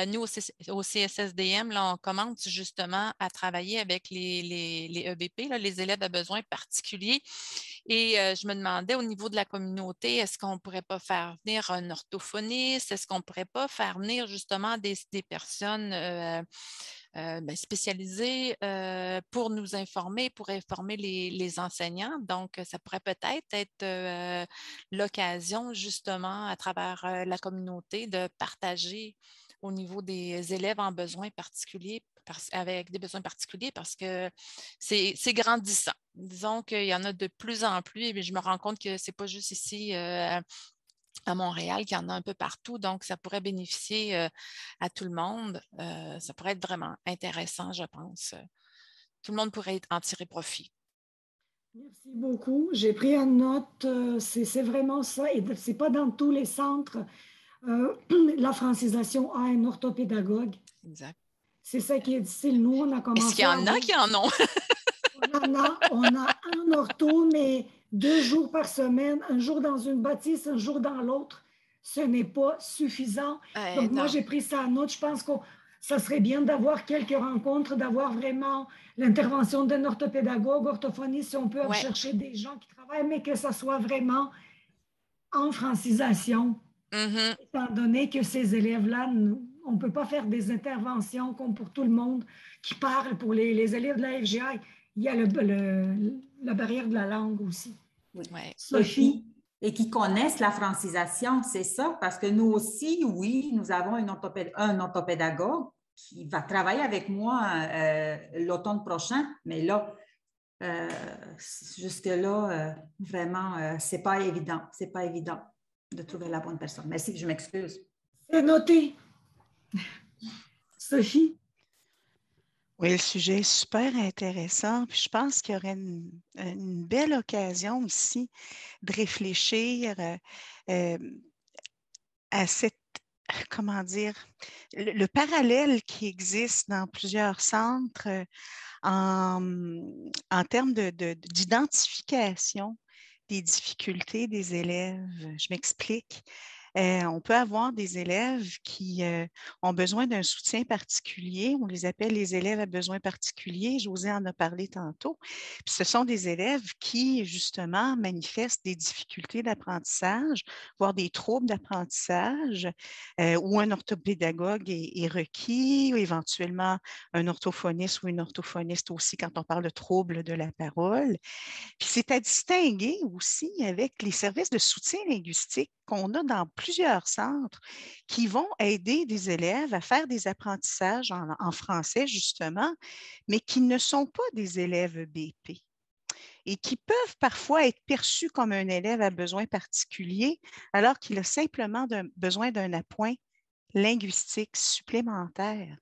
Nous, au CSSDM, là, on commence justement à travailler avec les EBP, là, les élèves à besoins particuliers. Et je me demandais au niveau de la communauté, est-ce qu'on ne pourrait pas faire venir un orthophoniste? Est-ce qu'on ne pourrait pas faire venir justement des personnes spécialisées pour nous informer, pour informer les enseignants? Donc, ça pourrait peut-être être l'occasion justement à travers la communauté de partager au niveau des élèves en besoins particuliers, avec des besoins particuliers, parce que c'est grandissant. Disons qu'il y en a de plus en plus, et je me rends compte que ce n'est pas juste ici à Montréal, qu'il y en a un peu partout, donc ça pourrait bénéficier à tout le monde. Ça pourrait être vraiment intéressant, je pense. Tout le monde pourrait en tirer profit. Merci beaucoup. J'ai pris en note, c'est vraiment ça, et ce n'est pas dans tous les centres. La francisation a un orthopédagogue. Exact. C'est ça qui est difficile. Nous, on a commencé. Est-ce qu'il y en a qui en ont? On a un ortho, mais 2 jours par semaine, un jour dans une bâtisse, un jour dans l'autre. Ce n'est pas suffisant. Donc, moi, j'ai pris ça en note. Je pense que ça serait bien d'avoir quelques rencontres, d'avoir vraiment l'intervention d'un orthopédagogue, orthophoniste, si on peut chercher des gens qui travaillent, mais que ça soit vraiment en francisation. Étant donné que ces élèves-là, on ne peut pas faire des interventions comme pour tout le monde qui parle. Pour les élèves de la FGI, il y a la barrière de la langue aussi. Oui. Sophie? Et qui connaissent la francisation, c'est ça, parce que nous aussi, oui, nous avons un orthopédagogue qui va travailler avec moi l'automne prochain, mais là, jusque-là, vraiment, c'est pas évident. C'est pas évident de trouver la bonne personne. Merci, je m'excuse. C'est noté. Sophie? Oui, le sujet est super intéressant. Puis je pense qu'il y aurait une belle occasion aussi de réfléchir à cette, comment dire, le parallèle qui existe dans plusieurs centres en termes d'identification des difficultés des élèves. Je m'explique. On peut avoir des élèves qui ont besoin d'un soutien particulier. On les appelle les élèves à besoins particuliers. José en a parlé tantôt. Puis ce sont des élèves qui, justement, manifestent des difficultés d'apprentissage, voire des troubles d'apprentissage, où un orthopédagogue est requis, ou éventuellement un orthophoniste ou une orthophoniste aussi quand on parle de troubles de la parole. Puis c'est à distinguer aussi avec les services de soutien linguistique qu'on a dans plusieurs centres qui vont aider des élèves à faire des apprentissages en français, justement, mais qui ne sont pas des élèves BP et qui peuvent parfois être perçus comme un élève à besoin particulier alors qu'il a simplement besoin d'un appoint linguistique supplémentaire.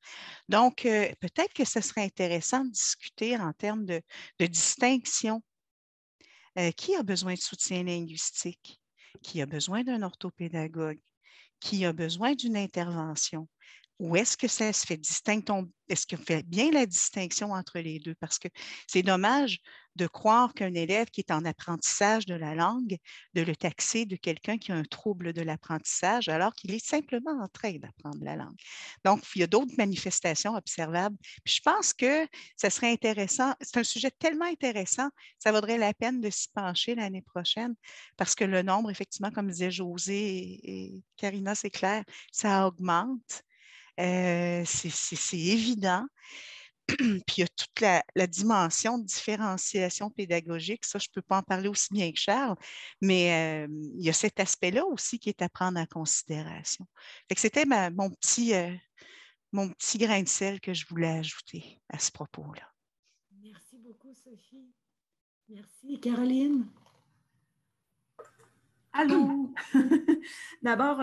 Donc, peut-être que ce serait intéressant de discuter en termes de distinction. Qui a besoin de soutien linguistique? Qui a besoin d'un orthopédagogue? Qui a besoin d'une intervention? Ou est-ce que ça se fait est-ce qu'on fait bien la distinction entre les deux? Parce que c'est dommage de croire qu'un élève qui est en apprentissage de la langue, de le taxer de quelqu'un qui a un trouble de l'apprentissage alors qu'il est simplement en train d'apprendre la langue. Donc, il y a d'autres manifestations observables. Puis je pense que ça serait intéressant. C'est un sujet tellement intéressant, ça vaudrait la peine de s'y pencher l'année prochaine parce que le nombre, effectivement, comme disait José et Karina, c'est clair, ça augmente. C'est évident. Puis il y a toute la dimension de différenciation pédagogique. Ça, je ne peux pas en parler aussi bien que Charles, mais il y a cet aspect-là aussi qui est à prendre en considération. C'était mon petit grain de sel que je voulais ajouter à ce propos-là. Merci beaucoup, Sophie. Merci. Caroline? Allô! D'abord,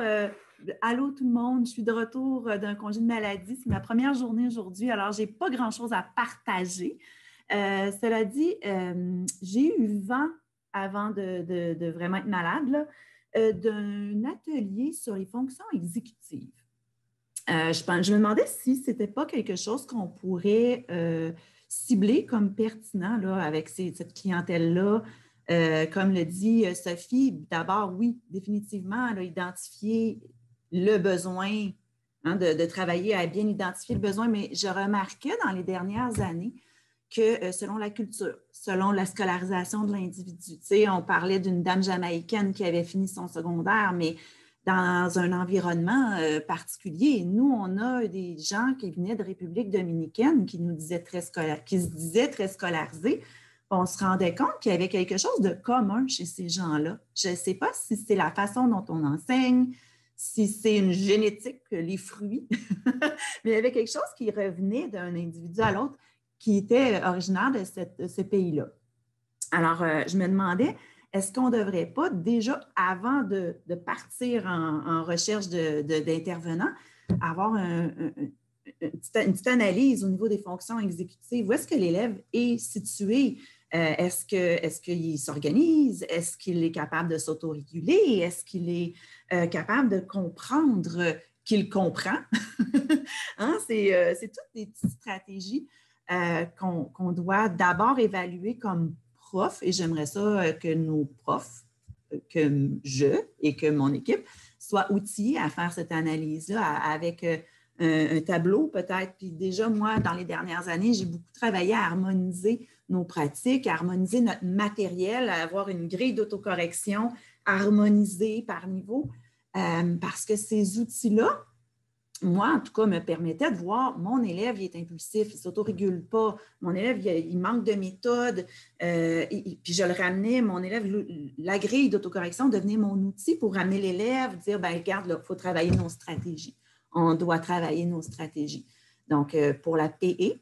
allô tout le monde, je suis de retour d'un congé de maladie. C'est ma première journée aujourd'hui, alors je n'ai pas grand-chose à partager. Cela dit, j'ai eu vent avant de vraiment être malade d'un atelier sur les fonctions exécutives. Je me demandais si ce n'était pas quelque chose qu'on pourrait cibler comme pertinent là, avec cette clientèle-là. Comme le dit Sophie, d'abord, oui, définitivement, elle a identifié le besoin, hein, de travailler à bien identifier le besoin, mais je remarquais dans les dernières années que selon la culture, selon la scolarisation de l'individu, tu sais, on parlait d'une dame jamaïcaine qui avait fini son secondaire, mais dans un environnement particulier. Nous, on a des gens qui venaient de République dominicaine qui se disaient très scolarisés. On se rendait compte qu'il y avait quelque chose de commun chez ces gens-là. Je ne sais pas si c'est la façon dont on enseigne, si c'est une génétique, les fruits, mais il y avait quelque chose qui revenait d'un individu à l'autre qui était originaire de ce pays-là. Alors, je me demandais, est-ce qu'on ne devrait pas déjà, avant de partir en recherche d'intervenants, avoir une petite analyse au niveau des fonctions exécutives? Où est-ce que l'élève est situé? Est-ce qu'il s'organise? Est-ce qu'il est capable de s'autoréguler? Est-ce qu'il est capable de comprendre qu'il comprend? Hein? C'est toutes des petites stratégies qu'on doit d'abord évaluer comme prof, et j'aimerais ça que nos profs, que je et que mon équipe soient outillés à faire cette analyse-là avec un tableau peut-être. Puis déjà, moi, dans les dernières années, j'ai beaucoup travaillé à harmoniser nos pratiques, à harmoniser notre matériel, à avoir une grille d'autocorrection harmonisée par niveau, parce que ces outils-là, moi, en tout cas, me permettaient de voir mon élève, il est impulsif, il ne s'autorégule pas, mon élève, il manque de méthode, puis je le ramenais, mon élève, la grille d'autocorrection devenait mon outil pour ramener l'élève, dire, bien, regarde, il faut travailler nos stratégies. On doit travailler nos stratégies. Donc, pour la PE,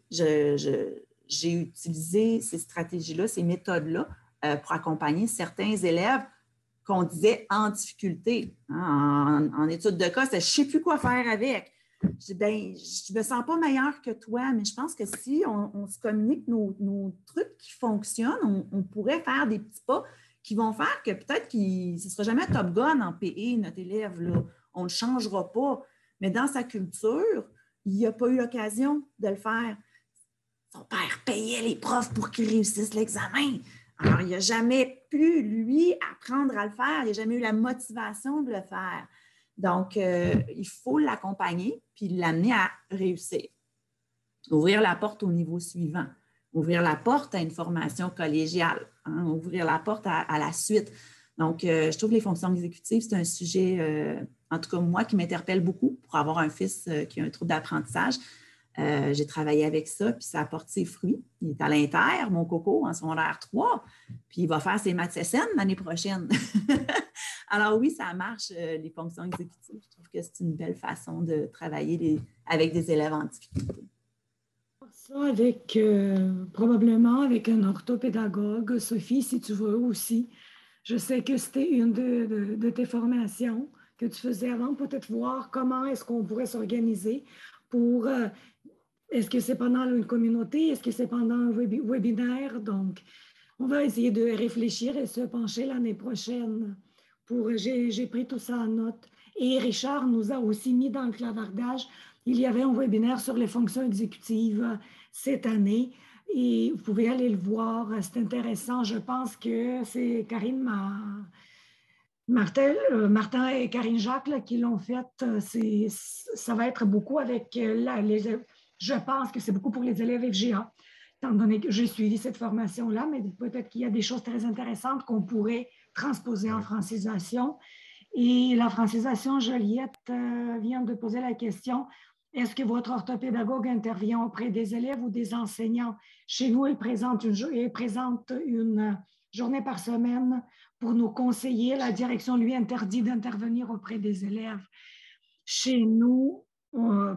j'ai utilisé ces stratégies-là, ces méthodes-là pour accompagner certains élèves qu'on disait en difficulté. Hein, en étude de cas, je ne sais plus quoi faire avec. Je dis, ben, je ne me sens pas meilleure que toi, mais je pense que si on se communique nos trucs qui fonctionnent, on pourrait faire des petits pas qui vont faire que peut-être ce ne sera jamais Top Gun en PE, notre élève, là. On ne le changera pas. Mais dans sa culture, il n'a pas eu l'occasion de le faire. Son père payait les profs pour qu'ils réussissent l'examen. Alors, il n'a jamais pu, lui, apprendre à le faire. Il n'a jamais eu la motivation de le faire. Donc, il faut l'accompagner puis l'amener à réussir. Ouvrir la porte au niveau suivant. Ouvrir la porte à une formation collégiale. Hein, ouvrir la porte à la suite. Donc, je trouve que les fonctions exécutives, c'est un sujet, en tout cas moi, qui m'interpelle beaucoup pour avoir un fils qui a un trouble d'apprentissage. J'ai travaillé avec ça, puis ça apporte ses fruits. Il est à l'Inter, mon coco, en secondaire 3, puis il va faire ses maths SN l'année prochaine. Alors oui, ça marche, les fonctions exécutives. Je trouve que c'est une belle façon de travailler avec des élèves en difficulté. Ça avec, probablement avec un orthopédagogue, Sophie, si tu veux aussi. Je sais que c'était une de tes formations que tu faisais avant, peut-être voir comment est-ce qu'on pourrait s'organiser pour... est-ce que c'est pendant une communauté? Est-ce que c'est pendant un webinaire? Donc, on va essayer de réfléchir et se pencher l'année prochaine. J'ai pris tout ça en note. Et Richard nous a aussi mis dans le clavardage. Il y avait un webinaire sur les fonctions exécutives cette année. Et vous pouvez aller le voir. C'est intéressant. Je pense que c'est Martin et Karine Jacques là, qui l'ont fait. Ça va être beaucoup avec je pense que c'est beaucoup pour les élèves FGA, étant donné que j'ai suivi cette formation-là, mais peut-être qu'il y a des choses très intéressantes qu'on pourrait transposer en francisation. Et la francisation, Joliette vient de poser la question, est-ce que votre orthopédagogue intervient auprès des élèves ou des enseignants? Chez nous, il présente une journée par semaine pour nous conseiller. La direction lui interdit d'intervenir auprès des élèves. Chez nous,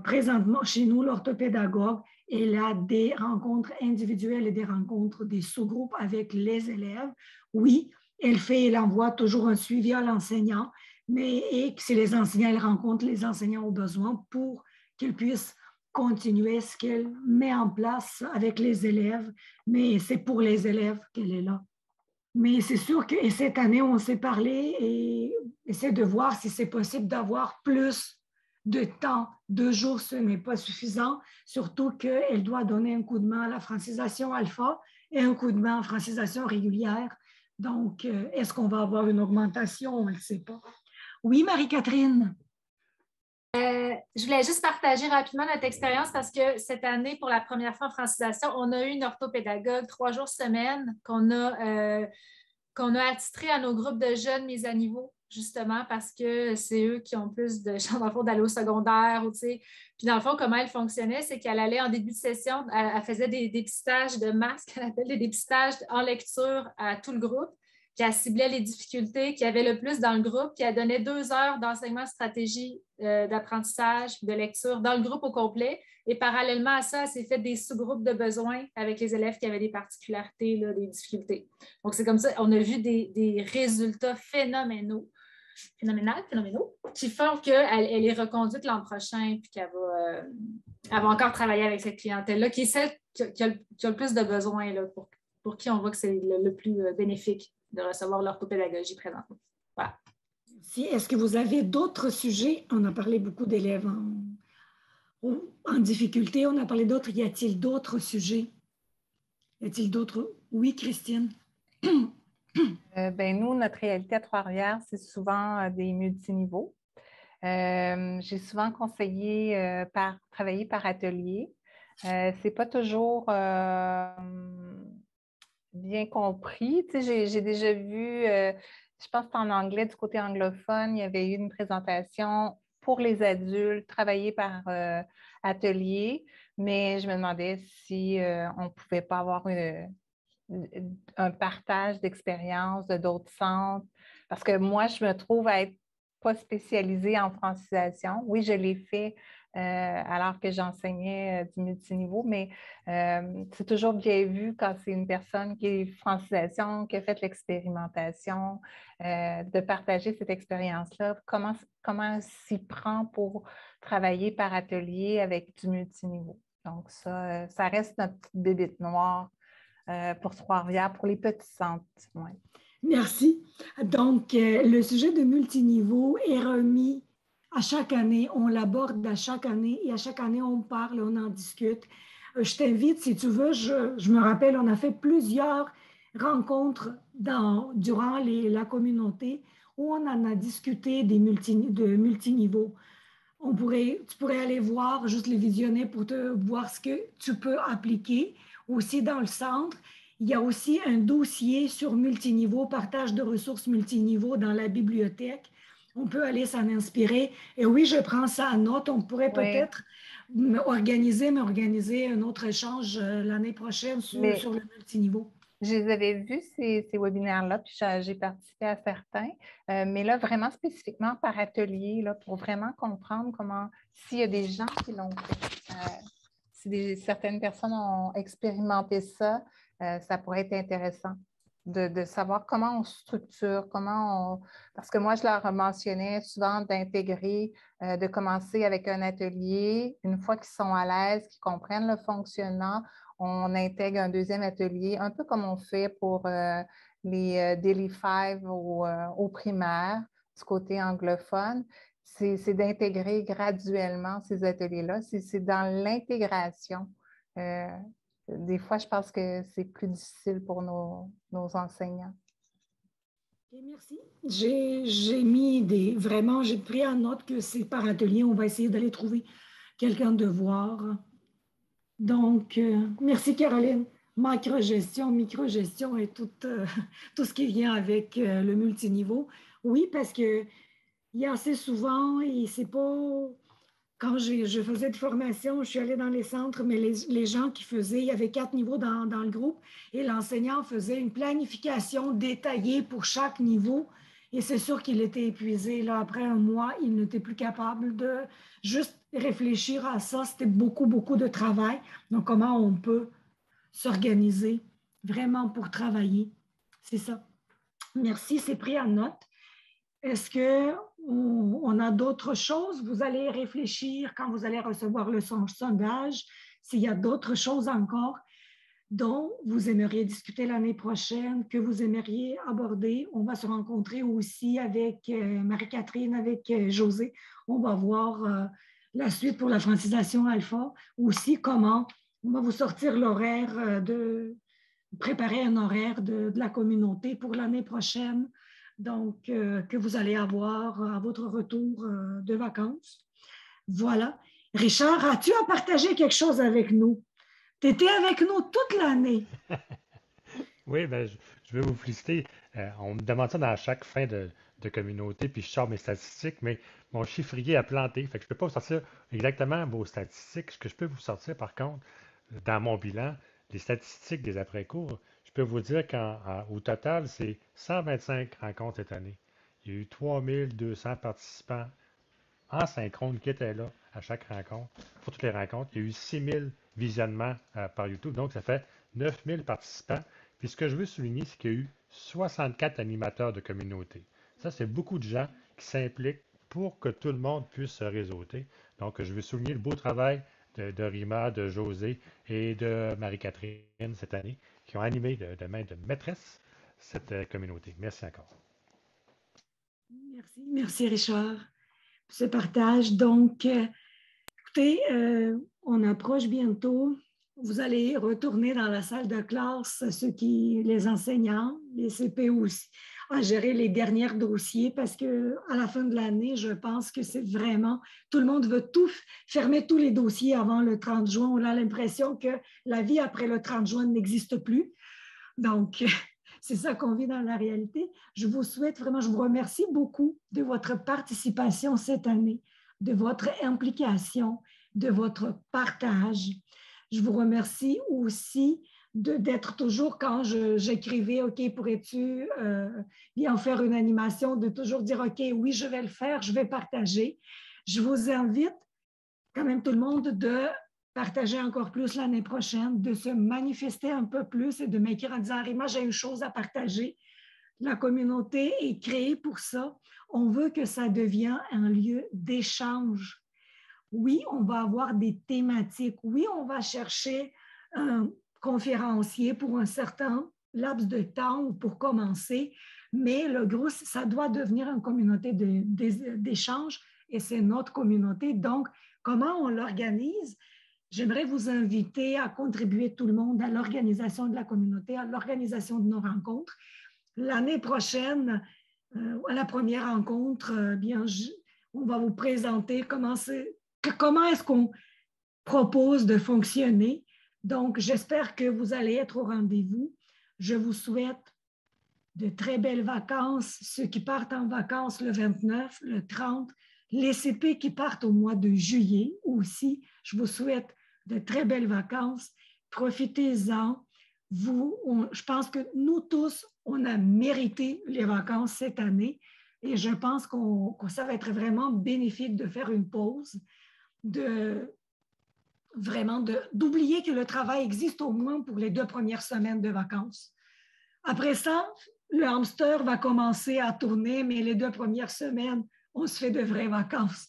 présentement, chez nous, l'orthopédagogue, elle a des rencontres individuelles et des rencontres des sous-groupes avec les élèves. Oui, elle envoie toujours un suivi à l'enseignant, et si les enseignants, elle rencontre les enseignants au besoin pour qu'ils puissent continuer ce qu'elle met en place avec les élèves, mais c'est pour les élèves qu'elle est là. Mais c'est sûr que cette année, on s'est parlé et essaie de voir si c'est possible d'avoir plus de temps. 2 jours, ce n'est pas suffisant, surtout qu'elle doit donner un coup de main à la francisation alpha et un coup de main à la francisation régulière. Donc, est-ce qu'on va avoir une augmentation? On ne le sait pas. Oui, Marie-Catherine? Je voulais juste partager rapidement notre expérience parce que cette année, pour la première fois en francisation, on a eu une orthopédagogue 3 jours semaine qu'on a attitré à nos groupes de jeunes mis à niveau, justement parce que c'est eux qui ont plus de chance, dans le fond, d'aller au secondaire. Ou, puis dans le fond, comment elle fonctionnait, c'est qu'elle allait en début de session, elle faisait des dépistages de masques, elle appelle des dépistages en lecture à tout le groupe. Puis elle ciblait les difficultés qu'il y avait le plus dans le groupe, puis elle donnait 2 heures d'enseignement de stratégie d'apprentissage, de lecture dans le groupe au complet. Et parallèlement à ça, elle s'est fait des sous-groupes de besoins avec les élèves qui avaient des particularités, là, des difficultés. Donc, c'est comme ça, on a vu des résultats phénoménaux, qui font qu'elle est reconduite l'an prochain, puis qu'elle va encore travailler avec cette clientèle-là, qui est celle qui a le plus de besoins, là, pour qui on voit que c'est le plus bénéfique de recevoir l'orthopédagogie présentement. Voilà. Est-ce que vous avez d'autres sujets? On a parlé beaucoup d'élèves en difficulté, on a parlé d'autres. Y a-t-il d'autres sujets? Y a-t-il d'autres? Oui, Christine? Nous, notre réalité à Trois-Rivières, c'est souvent des multiniveaux. J'ai souvent conseillé travailler par atelier. C'est pas toujours bien compris. Tu sais, j'ai déjà vu, je pense qu'en anglais, du côté anglophone, il y avait eu une présentation pour les adultes, travailler par atelier, mais je me demandais si on ne pouvait pas avoir un partage d'expériences de d'autres centres, parce que moi, je me trouve à être pas spécialisée en francisation. Oui, je l'ai fait alors que j'enseignais du multiniveau, mais c'est toujours bien vu quand c'est une personne qui est francisation, qui a fait l'expérimentation, de partager cette expérience-là. Comment s'y prend pour travailler par atelier avec du multiniveau? Donc, ça reste notre petite bébête noire pour Trois-Rivières, pour les petits centres. Ouais. Merci. Donc, le sujet de multiniveau est remis à chaque année. On l'aborde à chaque année et à chaque année, on parle, on en discute. Je t'invite, si tu veux, je me rappelle, on a fait plusieurs rencontres durant la communauté où on en a discuté de multiniveaux. Tu pourrais aller voir, juste les visionner pour voir ce que tu peux appliquer. Aussi, dans le centre, il y a aussi un dossier sur multiniveau, partage de ressources multiniveau dans la bibliothèque. On peut aller s'en inspirer. Et oui, je prends ça en note. On pourrait peut-être organiser un autre échange l'année prochaine sur le multiniveau. Je les avais vus, ces webinaires-là, puis j'ai participé à certains, mais là, vraiment spécifiquement par atelier, là, pour vraiment comprendre comment, s'il y a des gens qui l'ont fait, si certaines personnes ont expérimenté ça, ça pourrait être intéressant de savoir comment on structure, parce que moi, je leur mentionnais souvent d'intégrer, de commencer avec un atelier, une fois qu'ils sont à l'aise, qu'ils comprennent le fonctionnement, on intègre un deuxième atelier, un peu comme on fait pour les Daily Five au primaire, du côté anglophone. C'est d'intégrer graduellement ces ateliers-là. C'est dans l'intégration. Des fois, je pense que c'est plus difficile pour nos enseignants. Okay, merci. J'ai pris en note que c'est par atelier. On va essayer d'aller trouver quelqu'un de voir. Donc, merci Caroline. Macrogestion, microgestion et tout ce qui vient avec le multiniveau. Oui, parce qu'il y a assez souvent, et c'est pas... Quand je faisais de formation, je suis allée dans les centres, mais les gens qui faisaient, il y avait 4 niveaux dans le groupe et l'enseignant faisait une planification détaillée pour chaque niveau. Et c'est sûr qu'il était épuisé. Là, après un mois, il n'était plus capable de juste réfléchir à ça. C'était beaucoup, beaucoup de travail. Donc, comment on peut s'organiser vraiment pour travailler? C'est ça. Merci, c'est pris en note. Est-ce qu'on a d'autres choses? Vous allez réfléchir quand vous allez recevoir le sondage, s'il y a d'autres choses encore dont vous aimeriez discuter l'année prochaine, que vous aimeriez aborder. On va se rencontrer aussi avec Marie-Catherine, avec José. On va voir la suite pour la francisation alpha. Aussi, comment on va vous sortir l'horaire préparer un horaire de la communauté pour l'année prochaine, donc que vous allez avoir à votre retour de vacances. Voilà. Richard, as-tu à partager quelque chose avec nous? Tu étais avec nous toute l'année. Oui, ben, je veux vous féliciter. On me demande ça dans chaque fin de communauté, puis je sors mes statistiques, mais mon chiffrier a planté. Fait que je ne peux pas vous sortir exactement vos statistiques. Ce que je peux vous sortir, par contre, dans mon bilan, les statistiques des après-cours, je peux vous dire qu'au total, c'est 125 rencontres cette année. Il y a eu 3200 participants en synchrone qui étaient là à chaque rencontre, pour toutes les rencontres. Il y a eu 6000 visionnements par YouTube, donc ça fait 9000 participants. Puis ce que je veux souligner, c'est qu'il y a eu 64 animateurs de communauté. Ça, c'est beaucoup de gens qui s'impliquent pour que tout le monde puisse se réseauter. Donc, je veux souligner le beau travail de Rima, de José et de Marie-Catherine cette année, qui ont animé de main de maîtresse cette communauté. Merci encore. Merci Richard pour ce partage. Donc, écoutez, on approche bientôt. Vous allez retourner dans la salle de classe, les enseignants, les CP aussi, à gérer les derniers dossiers parce qu'à la fin de l'année, je pense que c'est vraiment, tout le monde veut fermer tous les dossiers avant le 30 juin. On a l'impression que la vie après le 30 juin n'existe plus. Donc, c'est ça qu'on vit dans la réalité. Je vous remercie beaucoup de votre participation cette année, de votre implication, de votre partage. Je vous remercie aussi d'être toujours, quand j'écrivais, OK, pourrais-tu bien faire une animation, de toujours dire, OK, oui, je vais le faire, je vais partager. Je vous invite, quand même tout le monde, de partager encore plus l'année prochaine, de se manifester un peu plus et de m'écrire en disant, Rima, j'ai une chose à partager. La communauté est créée pour ça. On veut que ça devienne un lieu d'échange. Oui, on va avoir des thématiques. Oui, on va chercher un conférencier pour un certain laps de temps ou pour commencer, mais le gros, ça doit devenir une communauté d'échange et c'est notre communauté. Donc, comment on l'organise? J'aimerais vous inviter à contribuer tout le monde à l'organisation de la communauté, à l'organisation de nos rencontres. L'année prochaine, à la première rencontre, on va vous présenter comment est-ce qu'on propose de fonctionner. Donc, j'espère que vous allez être au rendez-vous. Je vous souhaite de très belles vacances. Ceux qui partent en vacances le 29, le 30, les CP qui partent au mois de juillet aussi, je vous souhaite de très belles vacances. Profitez-en. Je pense que nous tous, on a mérité les vacances cette année et je pense que ça va être vraiment bénéfique de faire une pause, d'oublier que le travail existe au moins pour les 2 premières semaines de vacances. Après ça, le hamster va commencer à tourner, mais les 2 premières semaines, on se fait de vraies vacances.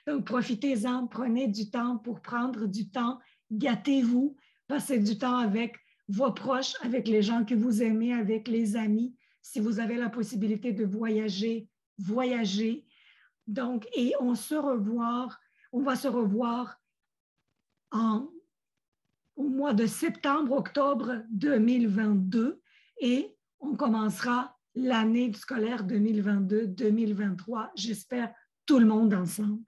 Donc, profitez-en, prenez du temps pour prendre du temps, gâtez-vous, passez du temps avec vos proches, avec les gens que vous aimez, avec les amis. Si vous avez la possibilité de voyager, voyagez. Donc, et on va se revoir au mois de septembre-octobre 2022 et on commencera l'année scolaire 2022-2023. J'espère tout le monde ensemble.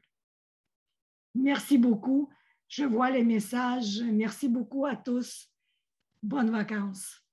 Merci beaucoup. Je vois les messages. Merci beaucoup à tous. Bonnes vacances.